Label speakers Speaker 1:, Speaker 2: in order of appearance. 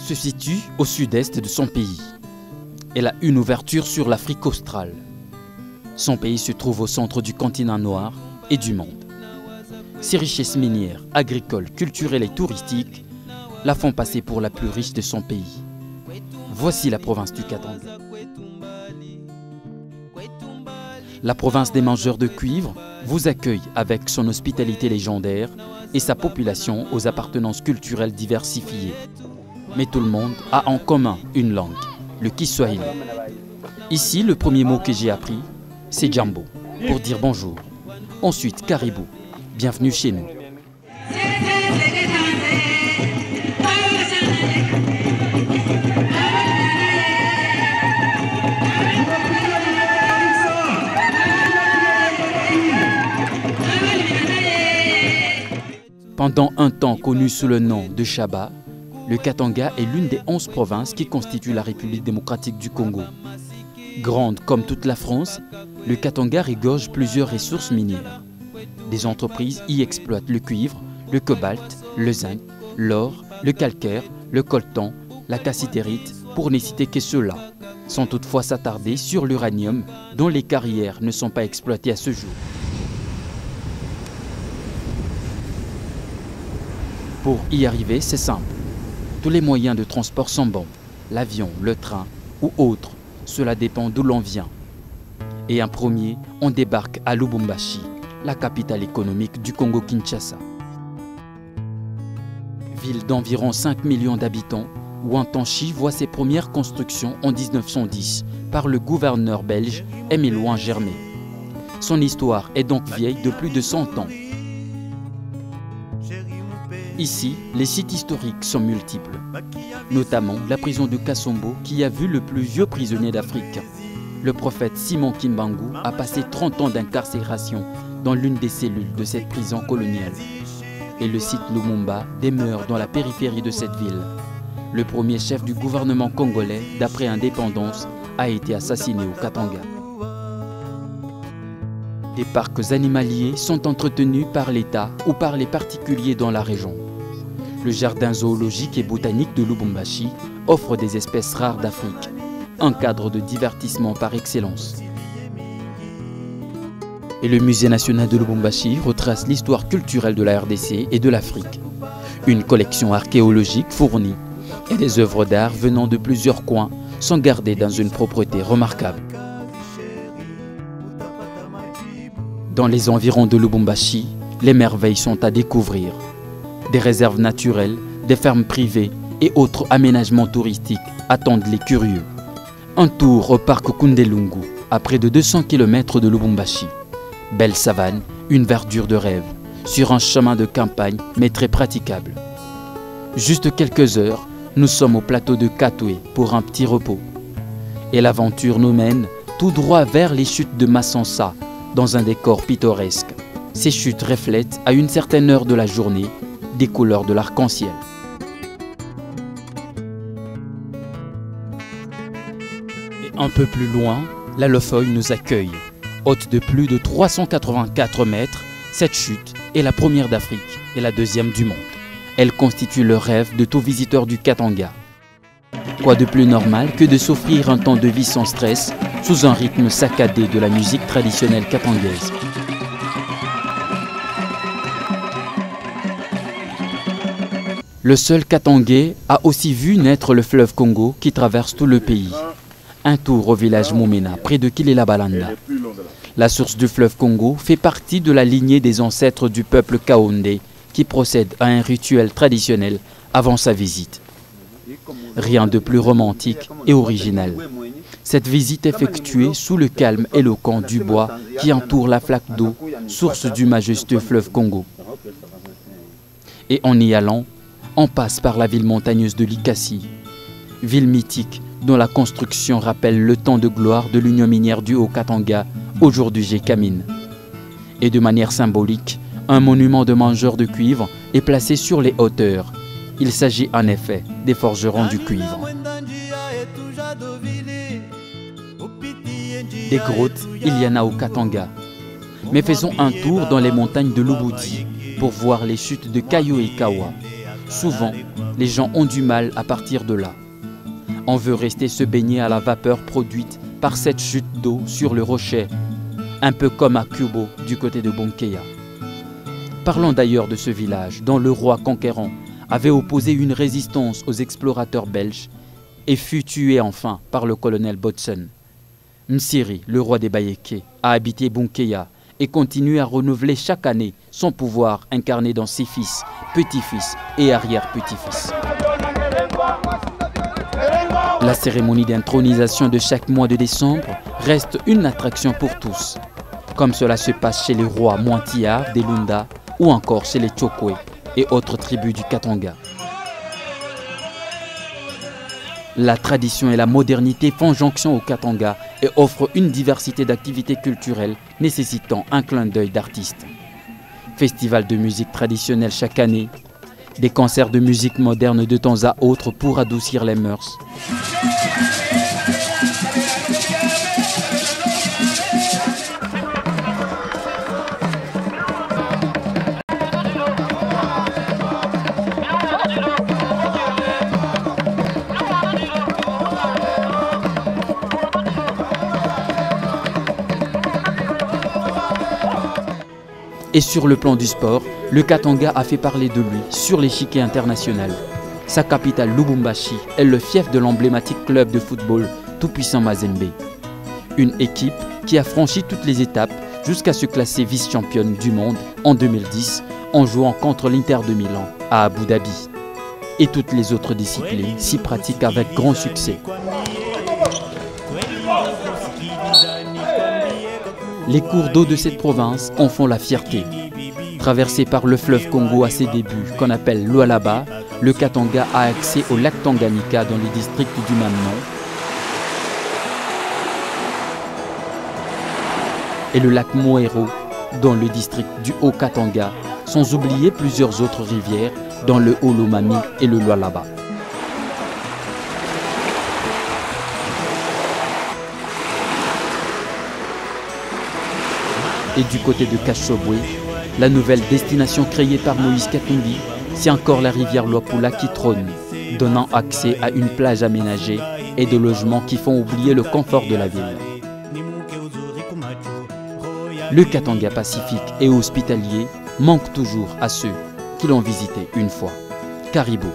Speaker 1: se situe au sud-est de son pays. Elle a une ouverture sur l'Afrique australe. Son pays se trouve au centre du continent noir et du monde. Ses richesses minières, agricoles, culturelles et touristiques la font passer pour la plus riche de son pays. Voici la province du Katanga. La province des mangeurs de cuivre vous accueille avec son hospitalité légendaire et sa population aux appartenances culturelles diversifiées. Mais tout le monde a en commun une langue, le Kiswahili. Ici, le premier mot que j'ai appris, c'est Jambo, pour dire bonjour. Ensuite, Caribou, bienvenue chez nous. Pendant un temps connu sous le nom de Chaba, le Katanga est l'une des 11 provinces qui constituent la République démocratique du Congo. Grande comme toute la France, le Katanga regorge plusieurs ressources minières. Des entreprises y exploitent le cuivre, le cobalt, le zinc, l'or, le calcaire, le coltan, la cassitérite, pour ne citer que ceux-là, sans toutefois s'attarder sur l'uranium dont les carrières ne sont pas exploitées à ce jour. Pour y arriver, c'est simple. Tous les moyens de transport sont bons, l'avion, le train ou autre, cela dépend d'où l'on vient. Et en premier, on débarque à Lubumbashi, la capitale économique du Congo-Kinshasa. Ville d'environ 5 millions d'habitants, Ouantanchi voit ses premières constructions en 1910 par le gouverneur belge Émile Ouin-Germain. Son histoire est donc vieille de plus de 100 ans. Ici, les sites historiques sont multiples, notamment la prison de Kasombo qui a vu le plus vieux prisonnier d'Afrique. Le prophète Simon Kimbangu a passé 30 ans d'incarcération dans l'une des cellules de cette prison coloniale. Et le site Lumumba demeure dans la périphérie de cette ville. Le premier chef du gouvernement congolais d'après indépendance a été assassiné au Katanga. Des parcs animaliers sont entretenus par l'État ou par les particuliers dans la région. Le jardin zoologique et botanique de Lubumbashi offre des espèces rares d'Afrique, un cadre de divertissement par excellence. Et le musée national de Lubumbashi retrace l'histoire culturelle de la RDC et de l'Afrique. Une collection archéologique fournie et des œuvres d'art venant de plusieurs coins sont gardées dans une propreté remarquable. Dans les environs de Lubumbashi, les merveilles sont à découvrir. Des réserves naturelles, des fermes privées et autres aménagements touristiques attendent les curieux. Un tour au parc Kundelungu, à près de 200 km de Lubumbashi. Belle savane, une verdure de rêve, sur un chemin de campagne mais très praticable. Juste quelques heures, nous sommes au plateau de Katwe pour un petit repos. Et l'aventure nous mène tout droit vers les chutes de Massansa, dans un décor pittoresque. Ces chutes reflètent à une certaine heure de la journée des couleurs de l'arc-en-ciel. Et un peu plus loin, la Lofoy nous accueille. Haute de plus de 384 mètres, cette chute est la première d'Afrique et la deuxième du monde. Elle constitue le rêve de tout visiteur du Katanga. Quoi de plus normal que de s'offrir un temps de vie sans stress, sous un rythme saccadé de la musique traditionnelle katangaise. Le seul Katangais a aussi vu naître le fleuve Congo qui traverse tout le pays. Un tour au village Momena, près de Kilelabalanda. La source du fleuve Congo fait partie de la lignée des ancêtres du peuple Kaondé qui procède à un rituel traditionnel avant sa visite. Rien de plus romantique et original. Cette visite effectuée sous le calme éloquent du bois qui entoure la flaque d'eau, source du majestueux fleuve Congo. Et en y allant, on passe par la ville montagneuse de Likasi, ville mythique dont la construction rappelle le temps de gloire de l'Union minière du Haut-Katanga, aujourd'hui Gécamine. Et de manière symbolique, un monument de mangeurs de cuivre est placé sur les hauteurs. Il s'agit en effet des forgerons du cuivre. Des grottes, il y en a au Katanga. Mais faisons un tour dans les montagnes de Lubudi pour voir les chutes de Kayo et Kawa. Souvent, les gens ont du mal à partir de là. On veut rester se baigner à la vapeur produite par cette chute d'eau sur le rocher, un peu comme à Kubo du côté de Bonkeya. Parlons d'ailleurs de ce village dont le roi conquérant avait opposé une résistance aux explorateurs belges et fut tué enfin par le colonel Bodson. Msiri, le roi des Bayéké, a habité Bonkeya et continue à renouveler chaque année son pouvoir incarné dans ses fils, petits-fils et arrière-petits-fils. La cérémonie d'intronisation de chaque mois de décembre reste une attraction pour tous, comme cela se passe chez les rois Mointiar des Lunda ou encore chez les Tchokwe et autres tribus du Katanga. La tradition et la modernité font jonction au Katanga et offrent une diversité d'activités culturelles nécessitant un clin d'œil d'artistes. Festival de musique traditionnelle chaque année, des concerts de musique moderne de temps à autre pour adoucir les mœurs. Et sur le plan du sport, le Katanga a fait parler de lui sur l'échiquier international. Sa capitale Lubumbashi est le fief de l'emblématique club de football tout-puissant Mazembe. Une équipe qui a franchi toutes les étapes jusqu'à se classer vice-championne du monde en 2010 en jouant contre l'Inter de Milan à Abu Dhabi. Et toutes les autres disciplines s'y pratiquent avec grand succès. Les cours d'eau de cette province en font la fierté. Traversé par le fleuve Congo à ses débuts, qu'on appelle Lualaba, le Katanga a accès au lac Tanganyika dans le district du même nom et le lac Moero dans le district du Haut-Katanga, sans oublier plusieurs autres rivières dans le Haut-Lomami et le Lualaba. Et du côté de Kashobwe, la nouvelle destination créée par Moïse Katumbi, c'est encore la rivière Luapula qui trône, donnant accès à une plage aménagée et de logements qui font oublier le confort de la ville. Le Katanga pacifique et hospitalier manque toujours à ceux qui l'ont visité une fois. Caribou.